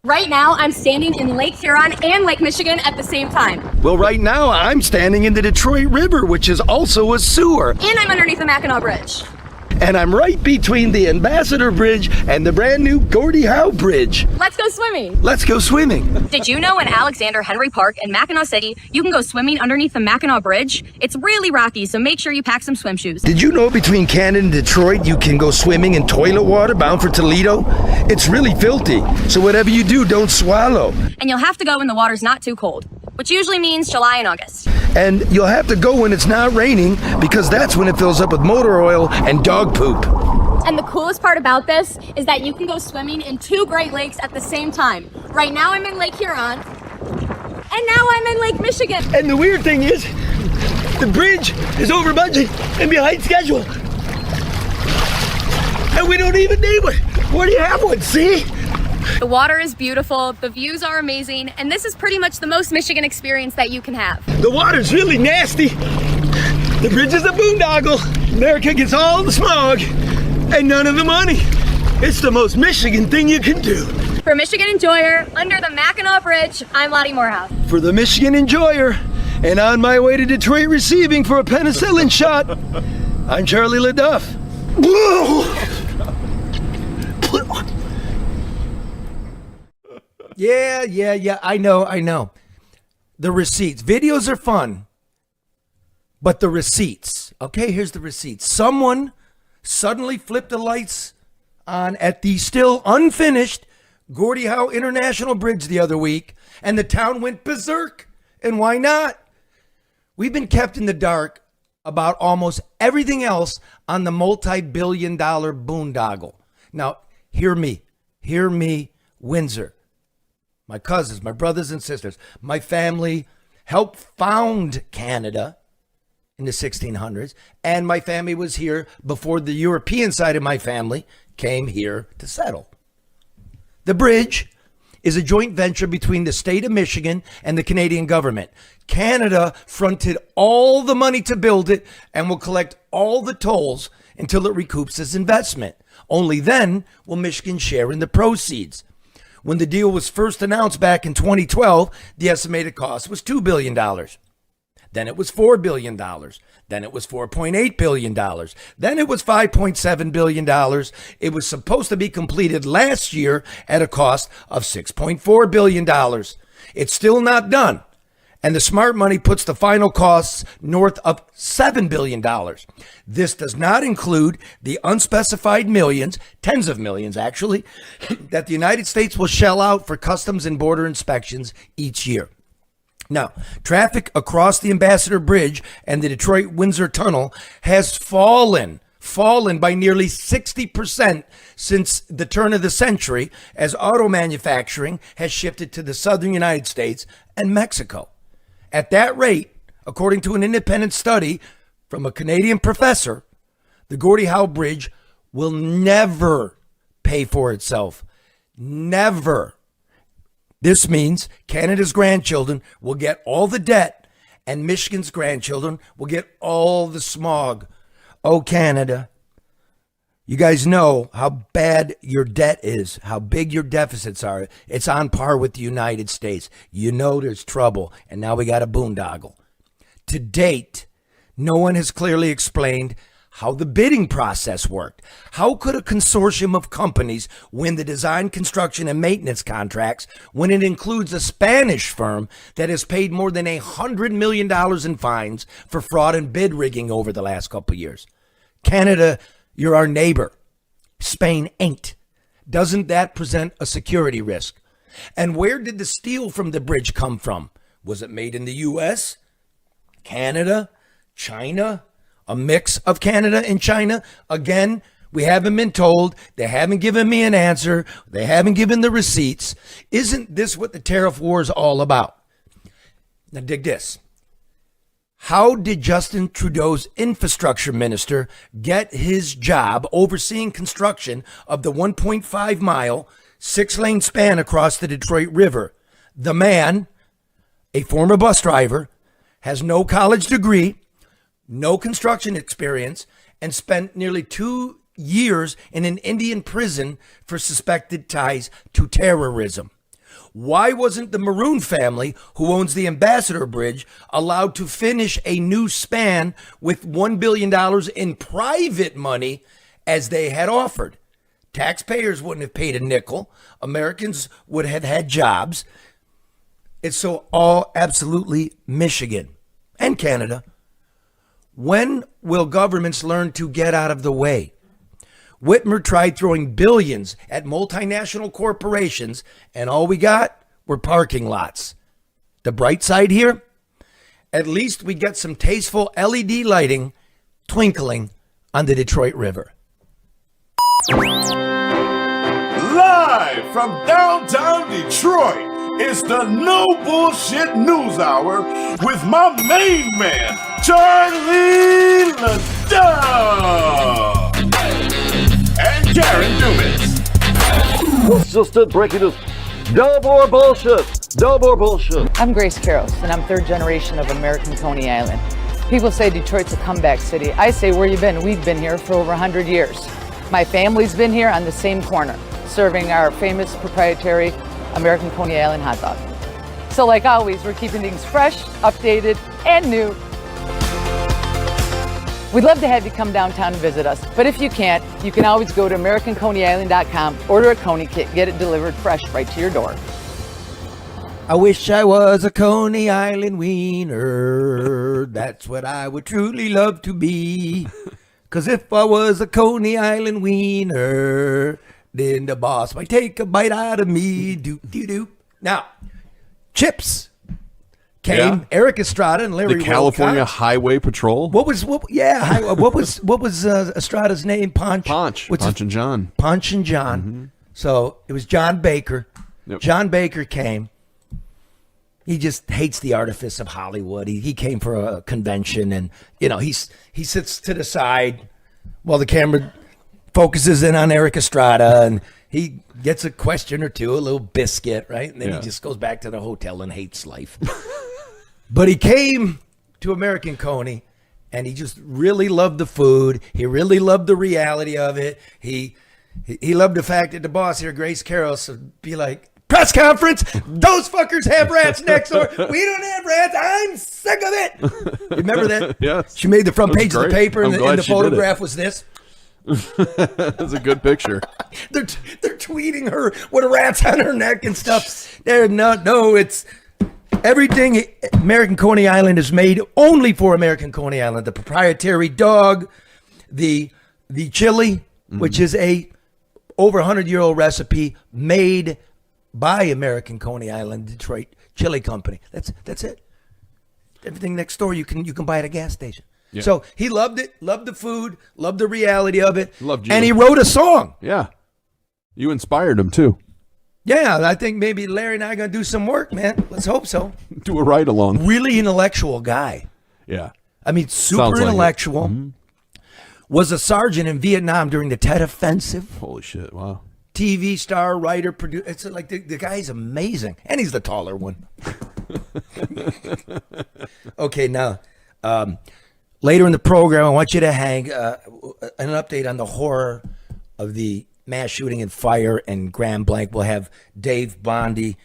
Right now, I'm standing in Lake Huron and Lake Michigan at the same time. Well, right now, I'm standing in the Detroit River, which is also a sewer. And I'm underneath the Mackinac Bridge. And I'm right between the Ambassador Bridge and the brand new Gordie Howe Bridge. Let's go swimming. Let's go swimming. Did you know in Alexander Henry Park in Mackinac City, you can go swimming underneath the Mackinac Bridge? It's really rocky, so make sure you pack some swim shoes. Did you know between Canada and Detroit, you can go swimming in toilet water bound for Toledo? It's really filthy, so whatever you do, don't swallow. And you'll have to go when the water's not too cold, which usually means July and August. And you'll have to go when it's not raining, because that's when it fills up with motor oil and dog poop. And the coolest part about this is that you can go swimming in 2 Great Lakes at the same time. Right now I'm in Lake Huron, and now I'm in Lake Michigan. And the weird thing is, the bridge is over budget and behind schedule. And we don't even need one. Where do you have one, see? The water is beautiful, the views are amazing, and this is pretty much the most Michigan experience that you can have. The water's really nasty. The bridge is a boondoggle. America gets all the smog and none of the money. It's the most Michigan thing you can do. For Michigan Enjoyer, under the Mackinac Bridge, I'm Lottie Morehouse. For the Michigan Enjoyer, and on my way to Detroit receiving for a penicillin shot, I'm Charlie LeDuff. Yeah, I know. The receipts. Videos are fun, but the receipts. Okay, here's the receipts. Someone suddenly flipped the lights on at the still unfinished Gordie Howe International Bridge the other week, and the town went berserk. And why not? We've been kept in the dark about almost everything else on the multi-billion-dollar boondoggle. Now, hear me, Windsor. My cousins, my brothers and sisters, my family helped found Canada in the 1600s, and my family was here before the European side of my family came here to settle. The bridge is a joint venture between the state of Michigan and the Canadian government. Canada fronted all the money to build it and will collect all the tolls until it recoups its investment. Only then will Michigan share in the proceeds. When the deal was first announced back in 2012, the estimated cost was $2 billion. Then it was $4 billion. Then it was $4.8 billion. Then it was $5.7 billion. It was supposed to be completed last year at a cost of $6.4 billion. It's still not done. And the smart money puts the final costs north of $7 billion. This does not include the unspecified millions, tens of millions actually, that the United States will shell out for customs and border inspections each year. Now, traffic across the Ambassador Bridge and the Detroit-Windsor Tunnel has fallen by nearly 60% since the turn of the century as auto manufacturing has shifted to the southern United States and Mexico. At that rate, according to an independent study from a Canadian professor, the Gordie Howe Bridge will never pay for itself. Never. This means Canada's grandchildren will get all the debt and Michigan's grandchildren will get all the smog. Oh, Canada. You guys know how bad your debt is, how big your deficits are. It's on par with the United States. You know there's trouble, and now we got a boondoggle. To date, no one has clearly explained how the bidding process worked. How could a consortium of companies win the design, construction, and maintenance contracts when it includes a Spanish firm that has paid more than $100 million in fines for fraud and bid rigging over the last couple of years? Canada, you're our neighbor. Spain ain't. Doesn't that present a security risk? And where did the steel from the bridge come from? Was it made in the U.S., Canada, China, a mix of Canada and China? Again, we haven't been told. They haven't given me an answer. They haven't given the receipts. Isn't this what the tariff war is all about? Now dig this. How did Justin Trudeau's infrastructure minister get his job overseeing construction of the 1.5-mile, 6-lane span across the Detroit River? The man, a former bus driver, has no college degree, no construction experience, and spent nearly 2 years in an Indian prison for suspected ties to terrorism. Why wasn't the Maroon family, who owns the Ambassador Bridge, allowed to finish a new span with $1 billion in private money as they had offered? Taxpayers wouldn't have paid a nickel. Americans would have had jobs. It's so all absolutely Michigan and Canada. When will governments learn to get out of the way? Whitmer tried throwing billions at multinational corporations, and all we got were parking lots. The bright side here? At least we get some tasteful LED lighting twinkling on the Detroit River. Live from downtown Detroit, it's the No Bullshit News Hour with my main man, Charlie LeDuff, and Karen Dumas. What's just it breaking news? No more bullshit. No more bullshit. I'm Grace Karros, and I'm third generation of American Coney Island. People say Detroit's a comeback city. I say, where you been? We've been here for over 100 years. My family's been here on the same corner, serving our famous proprietary American Coney Island hot dog. So like always, we're keeping things fresh, updated, and new. We'd love to have you come downtown and visit us, but if you can't, you can always go to AmericanConeyIsland.com, order a Coney kit, get it delivered fresh right to your door. I wish I was a Coney Island wiener. That's what I would truly love to be. 'Cause if I was a Coney Island wiener, then the boss might take a bite out of me. Doop. Now, Chips came. Yeah. Eric Estrada and Larry The California Wilcox. Highway Patrol. What was Estrada's name? Punch and John. Punch and John. Mm-hmm. So it was John Baker. Yep. John Baker came. He just hates the artifice of Hollywood. He came for a convention, and he sits to the side while the camera focuses in on Eric Estrada, and he gets a question or two, a little biscuit, right? And then he just goes back to the hotel and hates life. But he came to American Coney, and he just really loved the food. He really loved the reality of it. He loved the fact that the boss here, Grace Karros, would be like, press conference, those fuckers have rats next door. We don't have rats. I'm sick of it. Remember that? Yes. She made the front page of the great. paper, and I'm the glad she did photograph was this. That's a good picture. They're tweeting her with rats on her neck and stuff. It's everything American Coney Island is made only for American Coney Island. The proprietary dog, the chili, which is a over 100-year-old recipe made by American Coney Island, Detroit Chili Company. That's it. Everything next door you can buy at a gas station. Yeah. So he loved it, loved the food, loved the reality of it. Loved you. And he wrote a song. Yeah. You inspired him too. Yeah, I think maybe Larry and I are going to do some work, man. Let's hope so. Do a ride along. Really intellectual guy. Yeah. I mean, super Sounds like intellectual. Mm-hmm. Was a sergeant in Vietnam during the Tet Offensive. Holy shit. Wow. TV star, writer, producer. It's like the guy's amazing. And he's the taller one. Okay, now, later in the program, I want you to hang an update on the horror of the mass shooting and fire in Grand Blanc. We'll have Dave Bondy,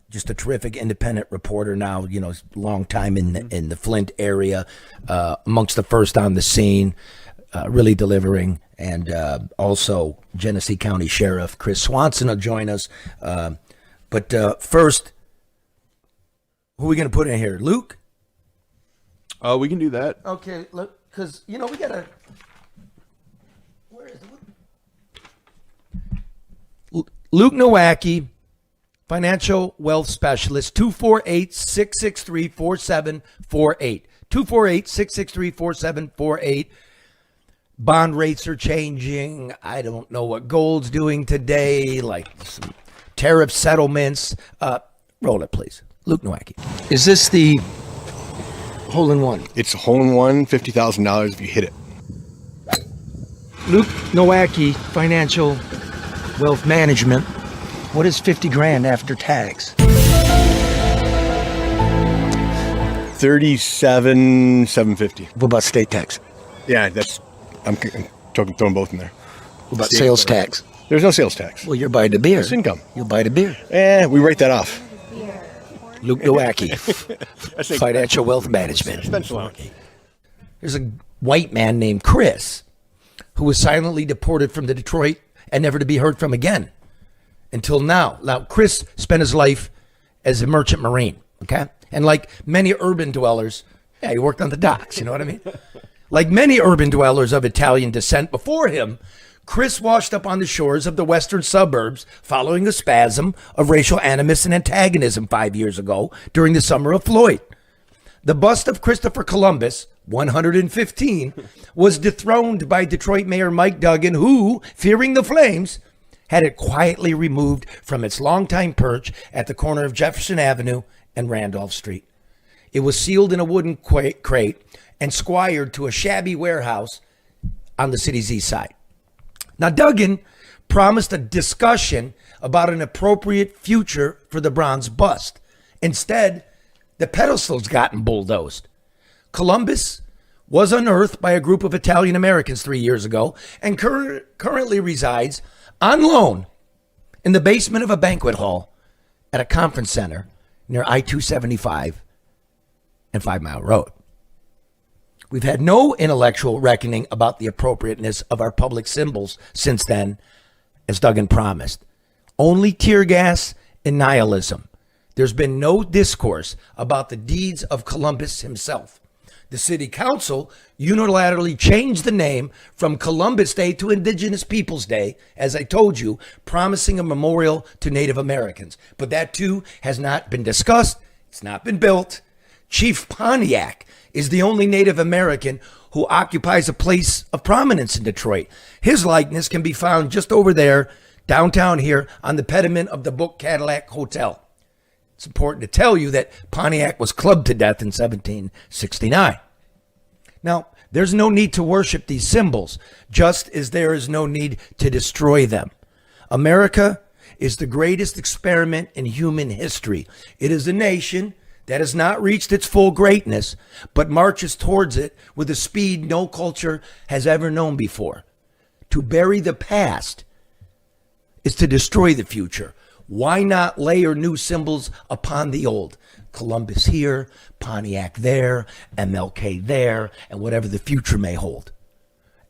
just a terrific independent reporter now, long time in the Flint area, amongst the first on the scene, really delivering. And also Genesee County Sheriff Chris Swanson will join us. But first, who are we going to put in here? Luke? We can do that. Okay, look, because, we got to... Where is it? Luke Nowacki, financial wealth specialist, 248-663-4748. 248-663-4748. Bond rates are changing. I don't know what gold's doing today, like some tariff settlements. Roll it, please. Luke Nowacki. Is this the hole-in-one? It's a hole-in-one, $50,000 if you hit it. Luke Nowacki, financial wealth management. What is 50 grand after tax? 37,750. What about state tax? Yeah, I'm throwing both in there. What about sales tax? There's no sales tax. Well, you're buying the beer. It's income. You'll buy the beer. We write that off. Luke Nowacki, Financial Wealth Management. Expense allowance. There's a white man named Chris who was silently deported from the Detroit and never to be heard from again until now. Now, Chris spent his life as a merchant marine, okay? And like many urban dwellers, he worked on the docks, you know what I mean? Like many urban dwellers of Italian descent before him, Chris washed up on the shores of the western suburbs following a spasm of racial animus and antagonism 5 years ago during the Summer of Floyd. The bust of Christopher Columbus, 115, was dethroned by Detroit Mayor Mike Duggan, who, fearing the flames, had it quietly removed from its longtime perch at the corner of Jefferson Avenue and Randolph Street. It was sealed in a wooden crate and squired to a shabby warehouse on the city's east side. Now, Duggan promised a discussion about an appropriate future for the bronze bust. Instead, the pedestal's gotten bulldozed. Columbus was unearthed by a group of Italian Americans 3 years ago and currently resides on loan in the basement of a banquet hall at a conference center near I-275 and 5 Mile Road. We've had no intellectual reckoning about the appropriateness of our public symbols since then, as Duggan promised. Only tear gas and nihilism. There's been no discourse about the deeds of Columbus himself. The city council unilaterally changed the name from Columbus Day to Indigenous Peoples Day, as I told you, promising a memorial to Native Americans. But that too has not been discussed. It's not been built. Chief Pontiac is the only Native American who occupies a place of prominence in Detroit. His likeness can be found just over there, downtown here, on the pediment of the Book Cadillac Hotel. It's important to tell you that Pontiac was clubbed to death in 1769. Now, there's no need to worship these symbols, just as there is no need to destroy them. America is the greatest experiment in human history. It is a nation that has not reached its full greatness, but marches towards it with a speed no culture has ever known before. To bury the past is to destroy the future. Why not layer new symbols upon the old? Columbus here, Pontiac there, MLK there, and whatever the future may hold.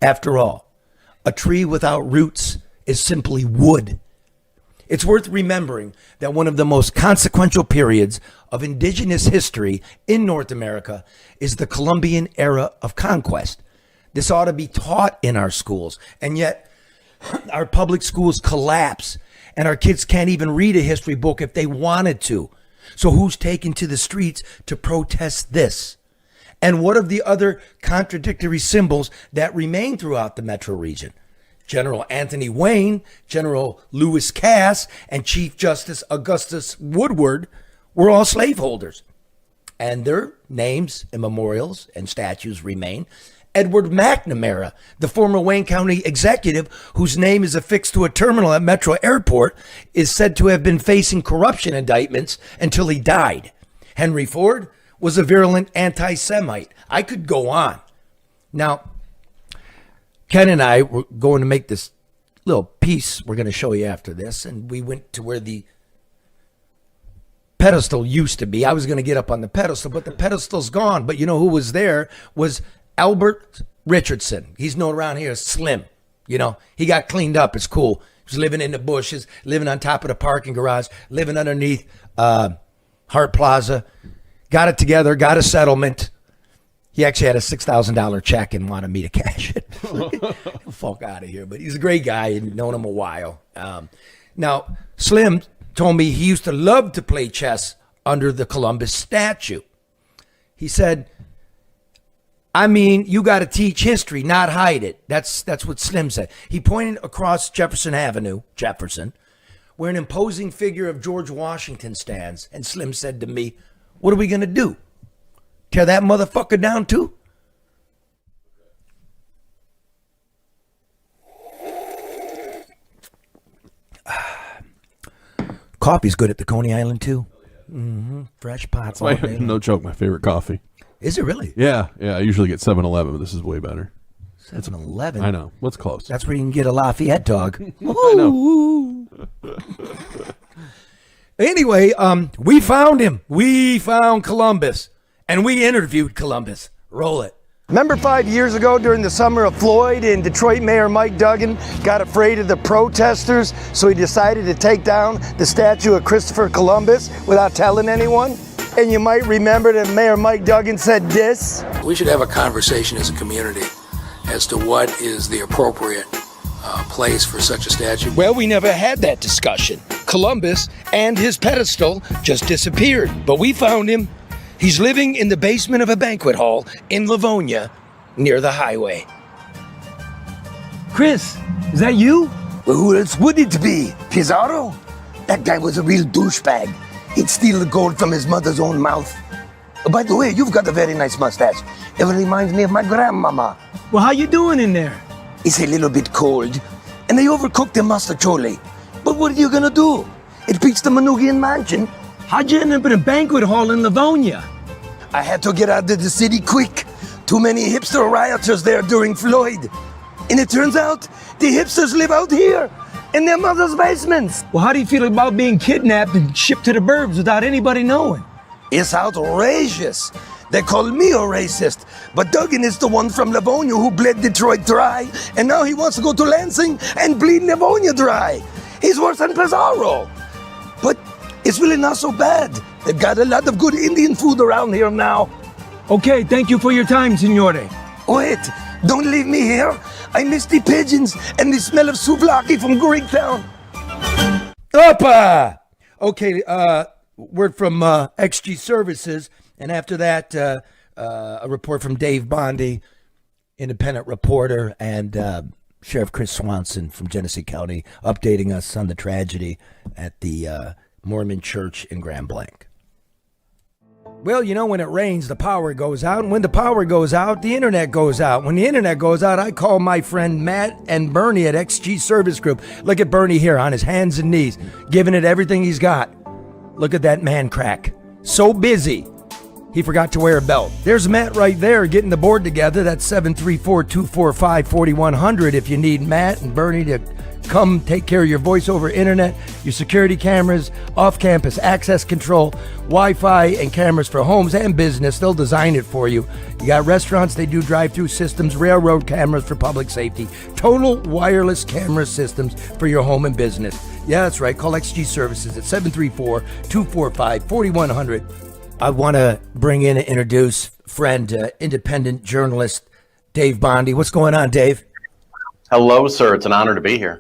After all, a tree without roots is simply wood. It's worth remembering that one of the most consequential periods of indigenous history in North America is the Columbian era of conquest. This ought to be taught in our schools, and yet our public schools collapse, and our kids can't even read a history book if they wanted to. So who's taken to the streets to protest this? And what of the other contradictory symbols that remain throughout the metro region? General Anthony Wayne, General Lewis Cass, and Chief Justice Augustus Woodward were all slaveholders. And their names and memorials and statues remain. Edward McNamara, the former Wayne County executive whose name is affixed to a terminal at Metro Airport, is said to have been facing corruption indictments until he died. Henry Ford was a virulent anti-Semite. I could go on. Now, Ken and I were going to make this little piece we're going to show you after this, and we went to where the pedestal used to be. I was going to get up on the pedestal, but the pedestal's gone. But you know who was there was Albert Richardson. He's known around here as Slim. You know, he got cleaned up. It's cool. He was living in the bushes, living on top of the parking garage, living underneath Hart Plaza. Got it together, got a settlement. He actually had a $6,000 check and wanted me to cash it. Fuck out of here. But he's a great guy and known him a while. Now, Slim told me he used to love to play chess under the Columbus statue. He said, I mean, you got to teach history, not hide it. That's what Slim said. He pointed across Jefferson Avenue, where an imposing figure of George Washington stands. And Slim said to me, what are we going to do? Tear that motherfucker down too? Coffee's good at the Coney Island too. Mm-hmm. Fresh pots. No joke, my favorite coffee. Is it really? Yeah. I usually get 7-Eleven, but this is way better. 7-Eleven. I know. What's close? That's where you can get a Lafayette dog. I know. Anyway, we found him. We found Columbus, and we interviewed Columbus. Roll it. Remember 5 years ago during the Summer of Floyd in Detroit, Mayor Mike Duggan got afraid of the protesters, so he decided to take down the statue of Christopher Columbus without telling anyone? And you might remember that Mayor Mike Duggan said this. We should have a conversation as a community as to what is the appropriate place for such a statue. Well, we never had that discussion. Columbus and his pedestal just disappeared, but we found him. He's living in the basement of a banquet hall in Livonia, near the highway. Chris, is that you? Well, who else would it be? Pizarro? That guy was a real douchebag. He'd steal the gold from his mother's own mouth. Oh, by the way, you've got a very nice mustache. It reminds me of my grandmama. Well, how you doing in there? It's a little bit cold, and they overcooked the mustacholi. But what are you gonna do? It beats the Manugian mansion. How'd you end up in a banquet hall in Livonia? I had to get out of the city quick. Too many hipster rioters there during Floyd. And it turns out the hipsters live out here in their mother's basements. Well, how do you feel about being kidnapped and shipped to the burbs without anybody knowing? It's outrageous. They call me a racist, but Duggan is the one from Livonia who bled Detroit dry, and now he wants to go to Lansing and bleed Livonia dry. He's worse than Pizarro. But it's really not so bad. They've got a lot of good Indian food around here now. Okay, thank you for your time, signore. Wait, don't leave me here. I miss the pigeons and the smell of souvlaki from Greektown. Opa! Okay, word from XG Services, and after that, a report from Dave Bondy, independent reporter, and Sheriff Chris Swanson from Genesee County, updating us on the tragedy at the Mormon Church in Grand Blanc. Well, you know, when it rains, the power goes out. And when the power goes out, the internet goes out. When the internet goes out, I call my friend Matt and Bernie at XG Service Group. Look at Bernie here on his hands and knees, giving it everything he's got. Look at that man crack. So busy, he forgot to wear a belt. There's Matt right there getting the board together. That's 734-245-4100 if you need Matt and Bernie to come take care of your voice over internet, your security cameras, off-campus access control, Wi-Fi, and cameras for homes and business. They'll design it for you. You got restaurants, they do drive-through systems, railroad cameras for public safety, total wireless camera systems for your home and business. Yeah, that's right. Call XG Services at 734-245-4100. I want to bring in and introduce friend, independent journalist Dave Bondy. What's going on, Dave? Hello, sir. It's an honor to be here.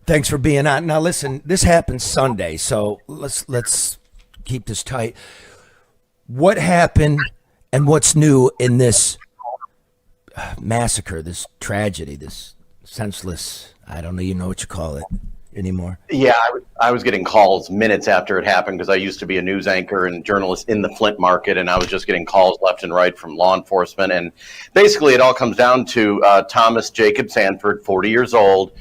Thanks for being on. Now, listen, this happened Sunday, so let's keep this tight. What happened and what's new in this massacre, this tragedy, this senseless, I don't even know what you call it anymore? Yeah, I was getting calls minutes after it happened because I used to be a news anchor and journalist in the Flint market, and I was just getting calls left and right from law enforcement. And basically, it all comes down to Thomas Jacob Sanford, 40 years old,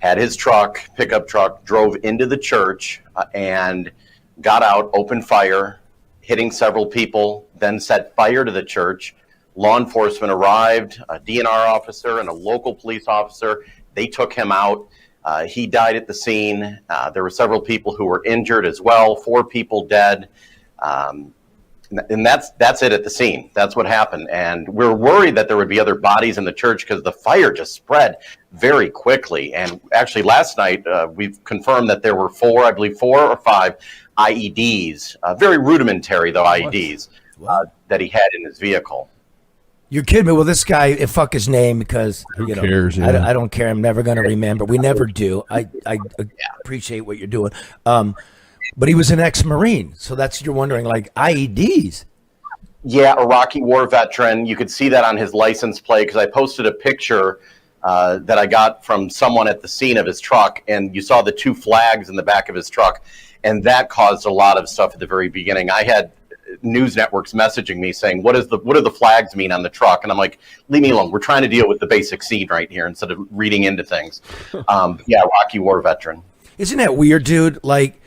had his truck, pickup truck, drove into the church and got out, opened fire, hitting several people, then set fire to the church. Law enforcement arrived, a DNR officer and a local police officer. They took him out. He died at the scene. There were several people who were injured as well, 4 people dead. And that's it at the scene. That's what happened. And we're worried that there would be other bodies in the church because the fire just spread very quickly. And actually last night, we've confirmed that there were 4 or 5 IEDs, very rudimentary though, IEDs, that he had in his vehicle. You're kidding me. Well, this guy, fuck his name because Who cares? Yeah. I don't care. I'm never going to remember. We never do. I appreciate what you're doing. But he was an ex-Marine. So that's, you're wondering, like, IEDs. Yeah, Iraqi war veteran. You could see that on his license plate because I posted a picture that I got from someone at the scene of his truck, and you saw the 2 flags in the back of his truck, and that caused a lot of stuff at the very beginning. I had news networks messaging me saying, what do the flags mean on the truck? And I'm like, leave me alone. We're trying to deal with the basic scene right here instead of reading into things. Yeah, Iraqi war veteran. Isn't that weird, dude? Like,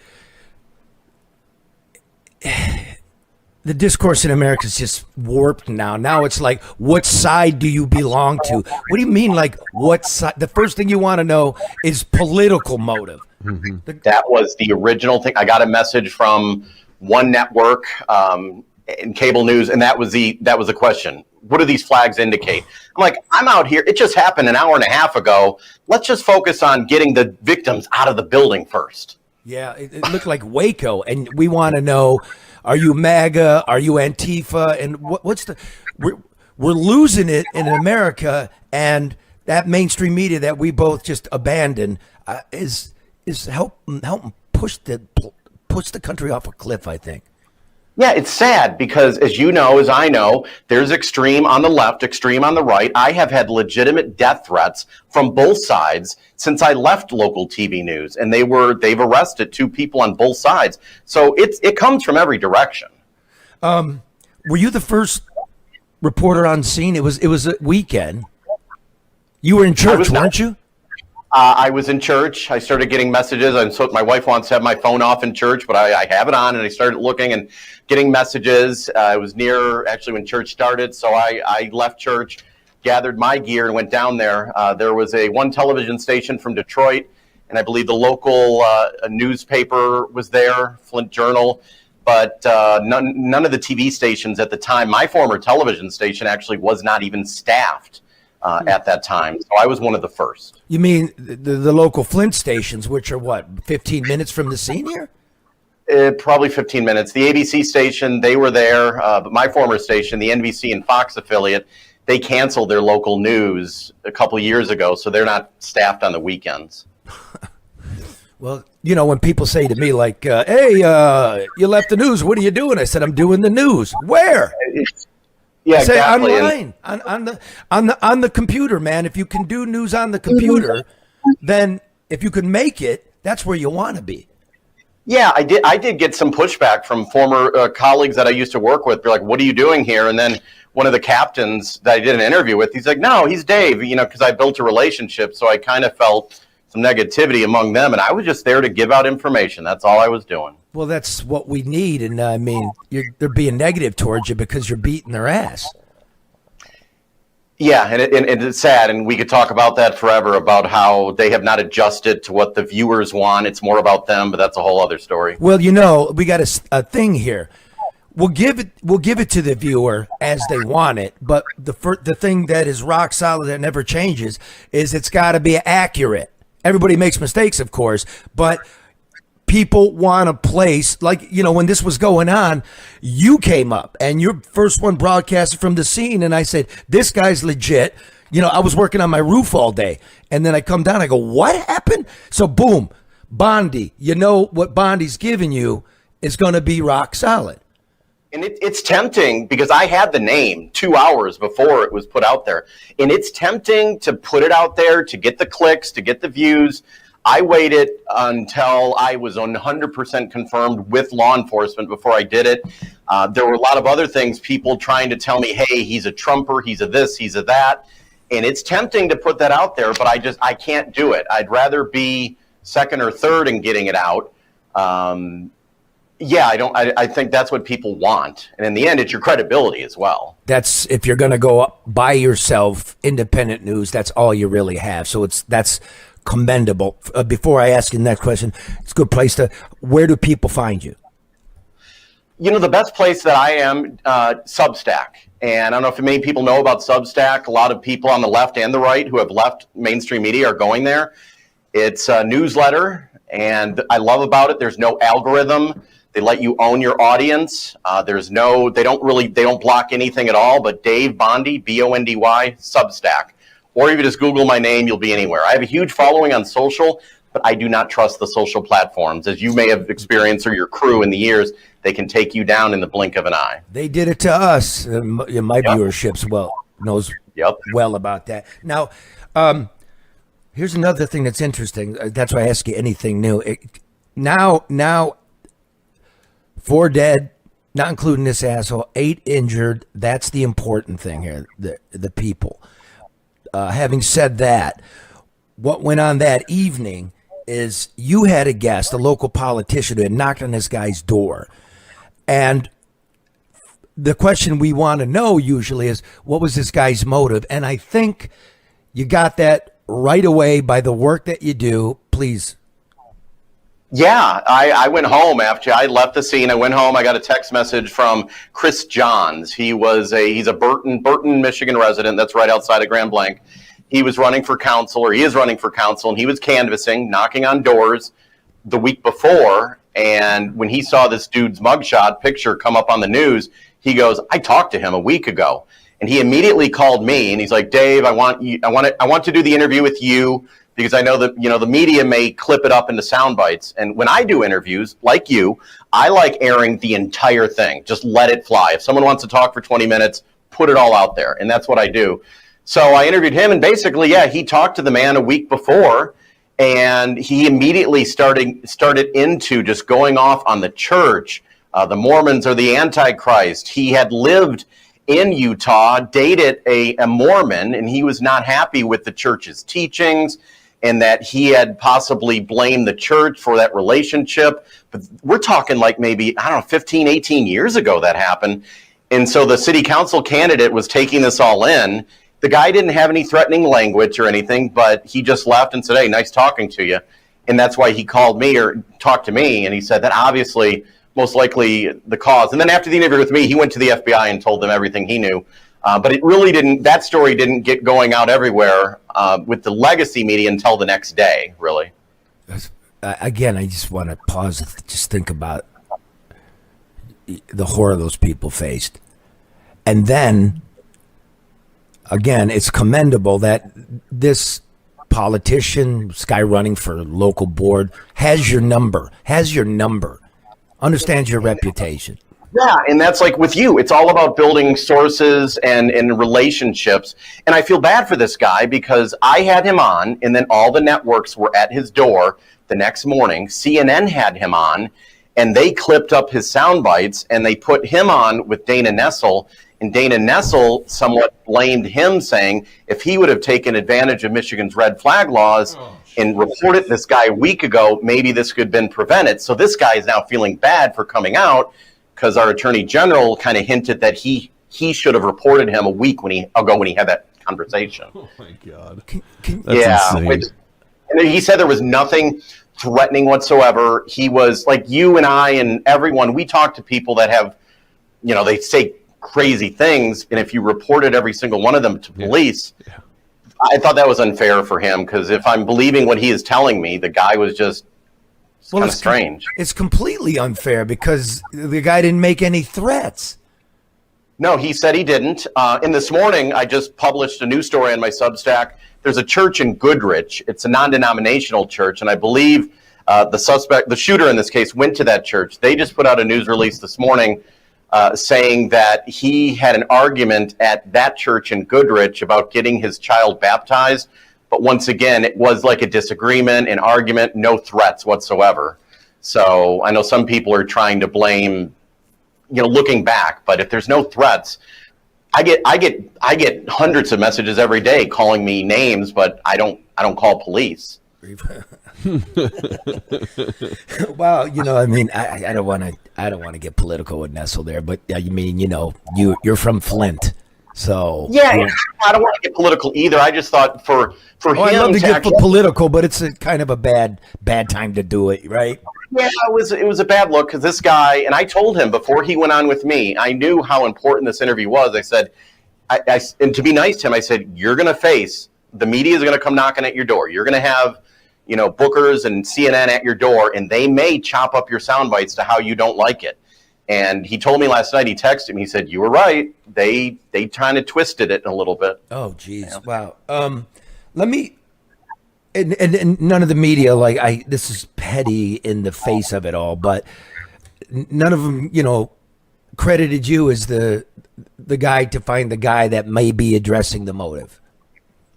The discourse in America is just warped now. Now it's like, what side do you belong to? What do you mean, like, what side? The first thing you want to know is political motive. Mm-hmm. That was the original thing. I got a message from one network in cable news, and that was the question. What do these flags indicate? I'm like, I'm out here. It just happened an hour and a half ago. Let's just focus on getting the victims out of the building first. Yeah, it looked like Waco, and we want to know, are you MAGA? Are you Antifa? And what's the... We're losing it in America, and that mainstream media that we both just abandoned is helping push the country off a cliff, I think. Yeah, it's sad because, as you know, as I know, there's extreme on the left, extreme on the right. I have had legitimate death threats from both sides since I left local TV news, and they've arrested 2 people on both sides. So it comes from every direction. Were you the first reporter on scene? It was a weekend. You were in church, weren't you? I was in church. I started getting messages, and so my wife wants to have my phone off in church, but I have it on, and I started looking and getting messages. It was near, actually, when church started, so I left church, gathered my gear, and went down there. There was one television station from Detroit, and I believe the local newspaper was there, Flint Journal, but none of the TV stations at the time. My former television station actually was not even staffed at that time. So I was one of the first. You mean the local Flint stations, which are what, 15 minutes from the scene here? Probably 15 minutes. The ABC station, they were there, but my former station, the NBC and Fox affiliate, they canceled their local news a couple of years ago, so they're not staffed on the weekends. Well, you know, when people say to me like, hey, you left the news, what are you doing? I said, I'm doing the news. Where? Yeah, say exactly. Online on the computer, man. If you can do news on the computer, then if you can make it, that's where you want to be. Yeah, I did get some pushback from former colleagues that I used to work with. They're like, "What are you doing here?" And then one of the captains that I did an interview with, he's like, "No, he's Dave." You know, because I built a relationship, so I kind of felt some negativity among them, and I was just there to give out information. That's all I was doing. Well, that's what we need, and I mean, they're being negative towards you because you're beating their ass. Yeah, and it's sad, and we could talk about that forever, about how they have not adjusted to what the viewers want. It's more about them, but that's a whole other story. Well, you know, we got a thing here. We'll give it to the viewer as they want it, but the thing that is rock solid that never changes is it's got to be accurate. Everybody makes mistakes, of course, but people want a place, like, you know, when this was going on, you came up and you're first one broadcasted from the scene, and I said, this guy's legit. You know, I was working on my roof all day, and then I come down, I go, what happened? So boom, Bondy, you know what Bondy's giving you is going to be rock solid. And it's tempting because I had the name 2 hours before it was put out there. And it's tempting to put it out there, to get the clicks, to get the views. I waited until I was 100% confirmed with law enforcement before I did it. There were a lot of other things, people trying to tell me, hey, he's a Trumper, he's a this, he's a that. And it's tempting to put that out there, but I can't do it. I'd rather be second or third in getting it out. Yeah, I think that's what people want. And in the end, it's your credibility as well. That's, if you're going to go up by yourself, independent news, that's all you really have. So that's commendable. Before I ask you the next question, it's a good place where do people find you? You know, the best place that I am, Substack. And I don't know if many people know about Substack. A lot of people on the left and the right who have left mainstream media are going there. It's a newsletter, and I love about it, there's no algorithm. They let you own your audience. They don't block anything at all, but Dave Bondy, Bondy, Substack. Or if you just Google my name, you'll be anywhere. I have a huge following on social, but I do not trust the social platforms. As you may have experienced, or your crew in the years, they can take you down in the blink of an eye. They did it to us. My viewership's knows well about that. Now, here's another thing that's interesting. That's why I ask you anything new. Now, 4 dead, not including this asshole, 8 injured. That's the important thing here, the people. Having said that, what went on that evening is you had a guest, a local politician, who had knocked on this guy's door. And the question we want to know usually is, what was this guy's motive? And I think you got that right away by the work that you do. Please. Yeah, I went home after I left the scene. I went home. I got a text message from Chris Johns. He's a Burton, Michigan resident. That's right outside of Grand Blanc. He was running for council, or he is running for council, and he was canvassing, knocking on doors the week before. And when he saw this dude's mugshot picture come up on the news, he goes, "I talked to him a week ago." And he immediately called me, and he's like, "Dave, I want to do the interview with you, because I know that, the media may clip it up into sound bites. And when I do interviews, like you, I like airing the entire thing. Just let it fly. If someone wants to talk for 20 minutes, put it all out there." And that's what I do. So I interviewed him, and basically, he talked to the man a week before, and he immediately started into just going off on the church. The Mormons are the Antichrist. He had lived in Utah, dated a Mormon, and he was not happy with the church's teachings, and that he had possibly blamed the church for that relationship. But we're talking like maybe, 15, 18 years ago that happened. And so the city council candidate was taking this all in. The guy didn't have any threatening language or anything, but he just left and said, "Hey, nice talking to you." And that's why he called me or talked to me. And he said that obviously, most likely the cause. And then after the interview with me, he went to the FBI and told them everything he knew. But it really didn't, that story didn't get going out everywhere with the legacy media until the next day, really. Again, I just want to pause and just think about the horror those people faced. And then, again, it's commendable that this politician, this guy running for local board, has your number, understands your reputation. Yeah, and that's like with you. It's all about building sources and relationships. And I feel bad for this guy because I had him on, and then all the networks were at his door the next morning. CNN had him on, and they clipped up his sound bites, and they put him on with Dana Nessel. And Dana Nessel somewhat blamed him, saying if he would have taken advantage of Michigan's red flag laws and reported this guy a week ago, maybe this could have been prevented. So this guy is now feeling bad for coming out, because our attorney general kind of hinted that he should have reported him a week ago when he had that conversation. Oh my God. That's insane. And he said there was nothing threatening whatsoever. He was like you and I and everyone. We talk to people that have, they say crazy things. And if you reported every single one of them to police, I thought that was unfair for him, because if I'm believing what he is telling me, the guy was just kind of strange. It's completely unfair because the guy didn't make any threats. No, he said he didn't. And this morning, I just published a news story on my Substack. There's a church in Goodrich. It's a non-denominational church, and I believe the shooter in this case, went to that church. They just put out a news release this morning saying that he had an argument at that church in Goodrich about getting his child baptized. But once again, it was like a disagreement, an argument, no threats whatsoever. So I know some people are trying to blame, looking back, but if there's no threats, I get hundreds of messages every day calling me names, but I don't call police. Well, I don't want to get political with Nessel there, but you're from Flint. So yeah, I don't want to get political either. I just thought for him, I'd love to get political, but it's a kind of a bad time to do it, right? Yeah, it was a bad look, because this guy, and I told him before he went on with me, I knew how important this interview was. I said, and to be nice to him, I said, you're going to face, the media is going to come knocking at your door. You're going to have, bookers and CNN at your door, and they may chop up your sound bites to how you don't like it. And he told me last night, he texted me, he said, you were right. They kind of twisted it a little bit. Oh, geez. Wow. Let me, and none of the media, this is petty in the face of it all, but none of them, credited you as the guy to find the guy that may be addressing the motive.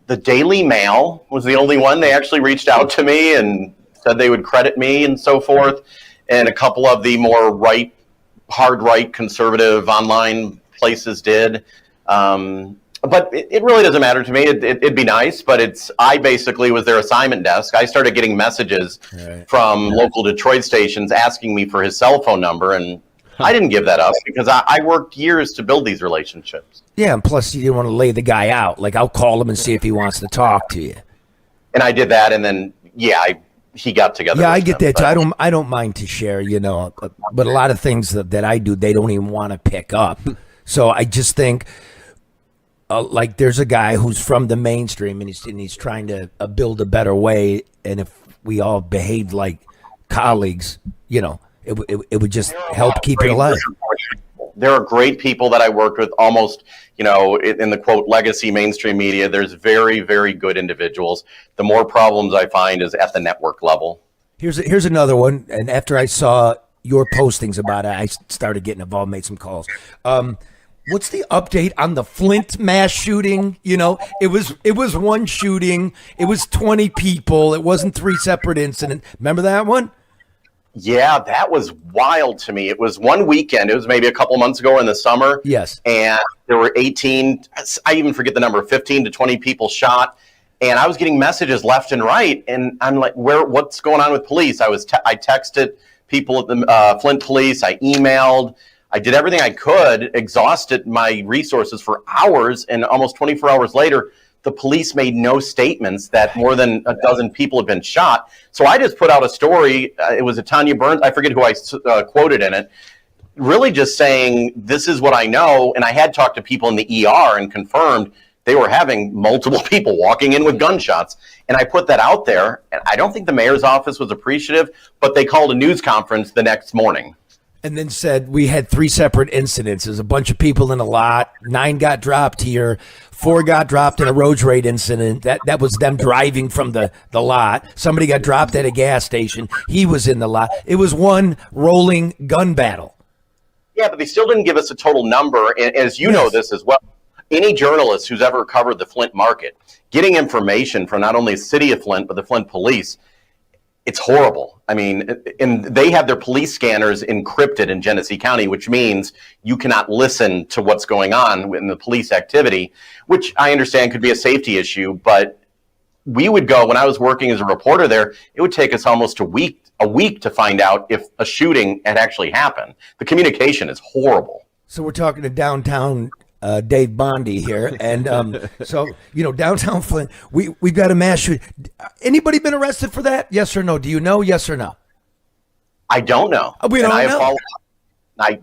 The Daily Mail was the only one. They actually reached out to me and said they would credit me and so forth. And a couple of the more hard right conservative online places did. But it really doesn't matter to me. It'd be nice, but I basically was their assignment desk. I started getting messages from local Detroit stations asking me for his cell phone number, and I didn't give that up because I worked years to build these relationships. Yeah, and plus you didn't want to lay the guy out. Like, I'll call him and see if he wants to talk to you. And I did that, and then he got together. Yeah, with I get him, that too. I don't mind to share, but a lot of things that I do, they don't even want to pick up. So I just think, like, there's a guy who's from the mainstream, and he's trying to build a better way. And if we all behaved like colleagues, it would just help keep it alive. There are great people that I worked with almost, in the quote legacy mainstream media. There's very, very good individuals. The more problems I find is at the network level. Here's another one. And after I saw your postings about it, I started getting involved, made some calls. What's the update on the Flint mass shooting? It was one shooting. It was 20 people. It wasn't 3 separate incidents. Remember that one? Yeah, that was wild to me. It was one weekend. It was maybe a couple months ago in the summer. Yes. And there were 18, I even forget the number, 15 to 20 people shot. And I was getting messages left and right. And I'm like, what's going on with police? I texted people at the Flint police. I emailed. I did everything I could, exhausted my resources for hours. And almost 24 hours later, the police made no statements that more than a dozen people had been shot. So I just put out a story. It was a Tanya Burns. I forget who I quoted in it. Really just saying, this is what I know. And I had talked to people in the ER and confirmed they were having multiple people walking in with gunshots. And I put that out there. And I don't think the mayor's office was appreciative, but they called a news conference the next morning. And then said we had 3 separate incidents. There's a bunch of people in a lot. 9 got dropped here. 4 got dropped in a road rage incident. That was them driving from the lot. Somebody got dropped at a gas station. He was in the lot. It was one rolling gun battle. Yeah, but they still didn't give us a total number. And as you know this as well, any journalist who's ever covered the Flint market, getting information from not only the city of Flint, but the Flint police, it's horrible. I mean, and they have their police scanners encrypted in Genesee County, which means you cannot listen to what's going on in the police activity, which I understand could be a safety issue. But we would go, when I was working as a reporter there, it would take us almost a week to find out if a shooting had actually happened. The communication is horrible. So we're talking to downtown Dave Bondy here, and so downtown Flint, we've got a mass shooting. Anybody been arrested for that? Yes or no? Do you know? Yes or no? I don't know. We don't know.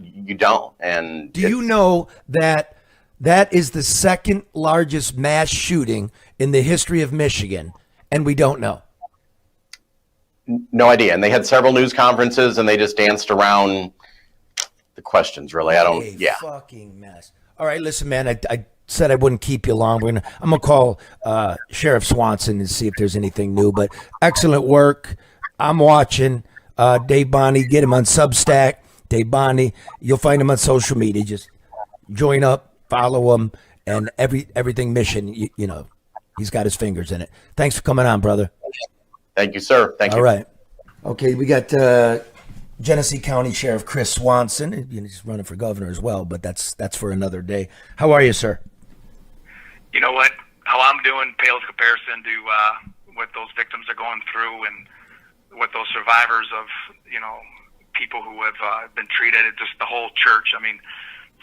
You don't. And do you know that is the second largest mass shooting in the history of Michigan, and we don't know? No idea. And they had several news conferences, and they just danced around the questions. Really, I don't. Yeah. Fucking mess. All right, listen, man, I said I wouldn't keep you long. I'm going to call Sheriff Swanson and see if there's anything new. But excellent work. I'm watching Dave Bondy. Get him on Substack. Dave Bondy. You'll find him on social media. Just join up, follow him, and everything mission, he's got his fingers in it. Thanks for coming on, brother. Thank you, sir. Thank you. All right. Okay, we got Genesee County Sheriff Chris Swanson. He's running for governor as well, but that's for another day. How are you, sir? You know what? How I'm doing pales comparison to what those victims are going through and what those survivors of, people who have been treated, just the whole church. I mean,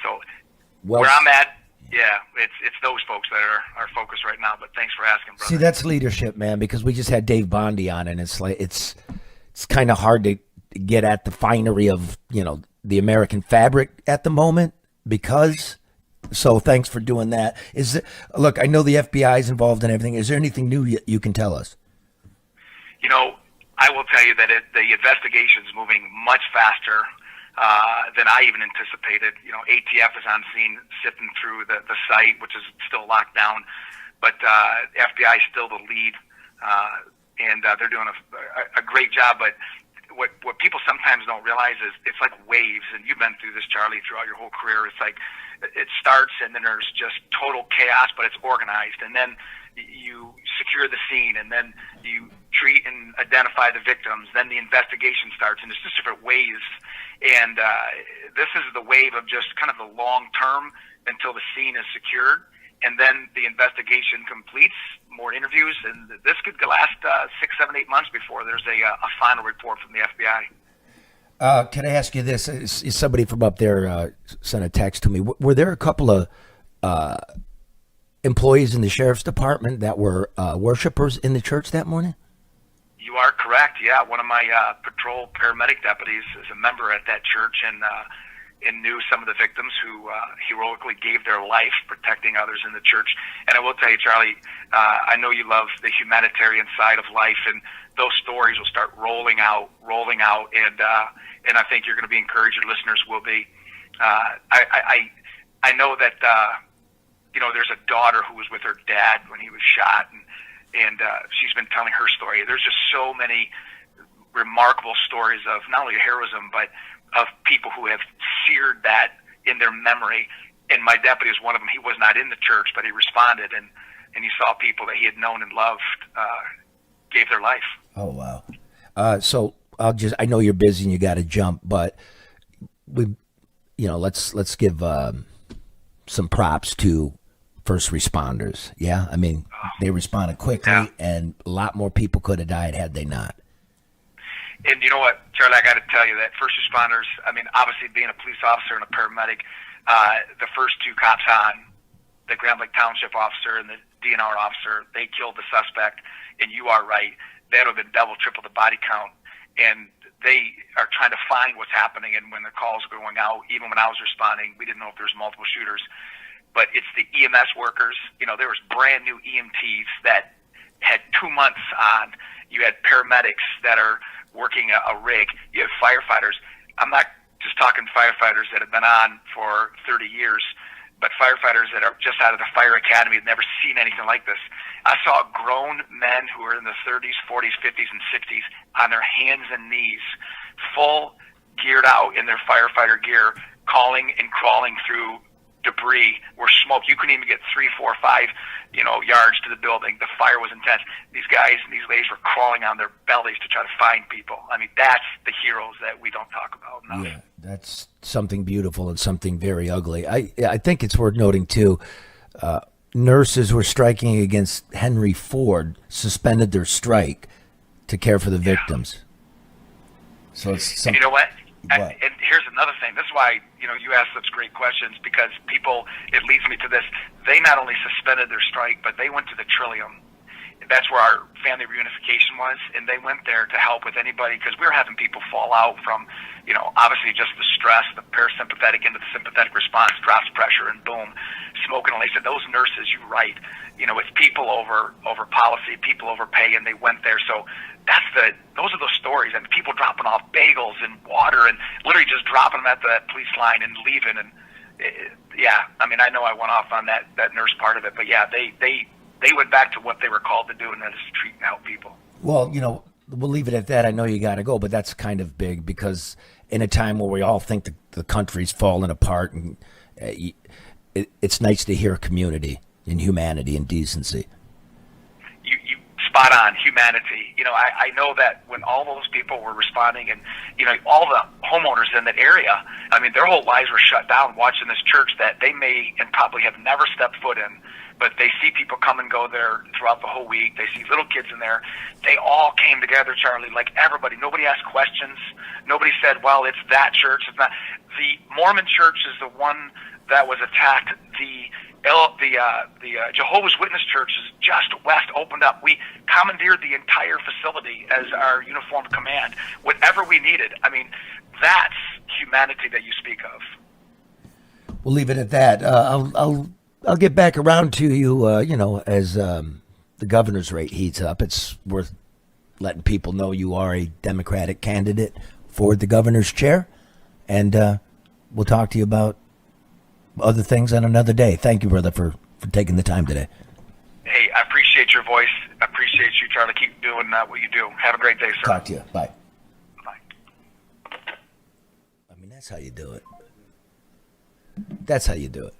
so where I'm at, yeah, it's those folks that are our focus right now. But thanks for asking, brother. See, that's leadership, man, because we just had Dave Bondy on, and it's like it's kind of hard to get at the finery of the American fabric at the moment, because so thanks for doing that. Look, I know the FBI is involved in everything. Is there anything new you can tell us? I will tell you that the investigation is moving much faster than I even anticipated. ATF is on scene sifting through the site, which is still locked down, but FBI is still the lead, and they're doing a great job. But what people sometimes don't realize is it's like waves, and you've been through this, Charlie, throughout your whole career. It's like it starts, and then there's just total chaos, but it's organized, and then you secure the scene, and then you treat and identify the victims. Then the investigation starts, and it's just different waves. And this is the wave of just kind of the long term until the scene is secured, and then the investigation completes, more interviews, and this could last 6, 7, 8 months before there's a final report from the FBI. Can I ask you this? Somebody from up there sent a text to me. Were there a couple of employees in the sheriff's department that were worshipers in the church that morning? You are correct. Yeah, one of my patrol paramedic deputies is a member at that church and knew some of the victims who heroically gave their life protecting others in the church. And I will tell you, Charlie, I know you love the humanitarian side of life, and those stories will start rolling out, and I think you're going to be encouraged. Your listeners will be. I know that there's a daughter who was with her dad when he was shot, and she's been telling her story. There's just so many remarkable stories of not only heroism, but of people who have seared that in their memory. And my deputy is one of them. He was not in the church, but he responded, and he saw people that he had known and loved gave their life. Oh, wow. So I know you're busy and you got to jump, but let's give some props to first responders. Yeah. I mean, they responded quickly, and a lot more people could have died had they not. And you know what, Charlie, I got to tell you that first responders, I mean, obviously being a police officer and a paramedic, the first two cops on, the Grand Blanc Township officer and the DNR officer, they killed the suspect. And you are right. That would have been double, triple the body count. And they are trying to find what's happening. And when the calls were going out, even when I was responding, we didn't know if there was multiple shooters. But it's the EMS workers. There was brand new EMTs that had 2 months on. You had paramedics that are working a rig. You have firefighters. I'm not just talking firefighters that have been on for 30 years, but firefighters that are just out of the fire academy, have never seen anything like this. I saw grown men who were in the 30s, 40s, 50s, and 60s on their hands and knees, full geared out in their firefighter gear, calling and crawling through debris where smoke. You couldn't even get 3, 4, 5, yards to the building. The fire was intense. These guys and these ladies were crawling on their bellies to try to find people. I mean, that's the heroes that we don't talk about enough. Yeah, that's something beautiful and something very ugly. I think it's worth noting too. Nurses who were striking against Henry Ford suspended their strike to care for the victims. So it's and you know what? And here's another thing. This is why, you ask such great questions, because it leads me to this. They not only suspended their strike, but they went to the Trillium. That's where our family reunification was, and they went there to help with anybody, because we were having people fall out from, obviously just the stress, the parasympathetic into the sympathetic response, drops pressure, and boom, smoking. And they said, those nurses, you're right, it's people over policy, people over pay, and they went there. So those are those stories, and people dropping off bagels and water and literally just dropping them at the police line and leaving. And I mean, I know I went off on that nurse part of it, but yeah, they went back to what they were called to do, and that is to treat and help people. Well, we'll leave it at that. I know you got to go, but that's kind of big, because in a time where we all think the country's falling apart, and it's nice to hear community and humanity and decency. You spot on, humanity. I know that when all those people were responding, and all the homeowners in that area, I mean, their whole lives were shut down watching this church that they may and probably have never stepped foot in. But they see people come and go there throughout the whole week. They see little kids in there. They all came together, Charlie, like everybody. Nobody asked questions. Nobody said, well, it's that church. It's not. The Mormon church is the one that was attacked. The Jehovah's Witness church is just west, opened up. We commandeered the entire facility as our uniformed command. Whatever we needed. I mean, that's humanity that you speak of. We'll leave it at that. I'll get back around to you, as the governor's rate heats up. It's worth letting people know you are a Democratic candidate for the governor's chair. And we'll talk to you about other things on another day. Thank you, brother, for taking the time today. Hey, I appreciate your voice. I appreciate you trying to keep doing what you do. Have a great day, sir. Talk to you. Bye. Bye. I mean, that's how you do it. That's how you do it.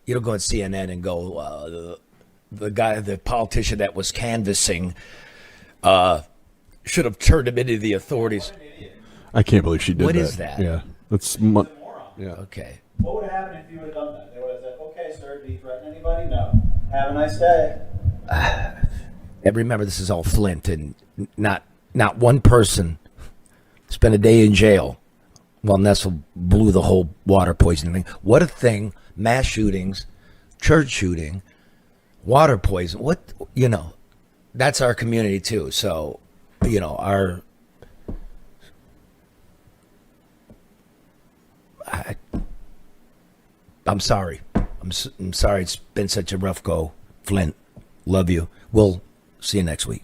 You don't go on CNN and go, the politician that was canvassing should have turned him into the authorities. I can't believe she did What that. is that? Yeah. That's yeah. Okay. What would have happened if you would have done that? They would have said, okay, sir, did you threaten anybody? No. Have a nice day. And remember, this is all Flint, and not one person spent a day in jail while Nestle blew the whole water poisoning thing. What a thing. Mass shootings, church shooting, water poison. What, you know, that's our community too. So, you know, I'm sorry. I'm sorry it's been such a rough go. Flint, love you. We'll see you next week.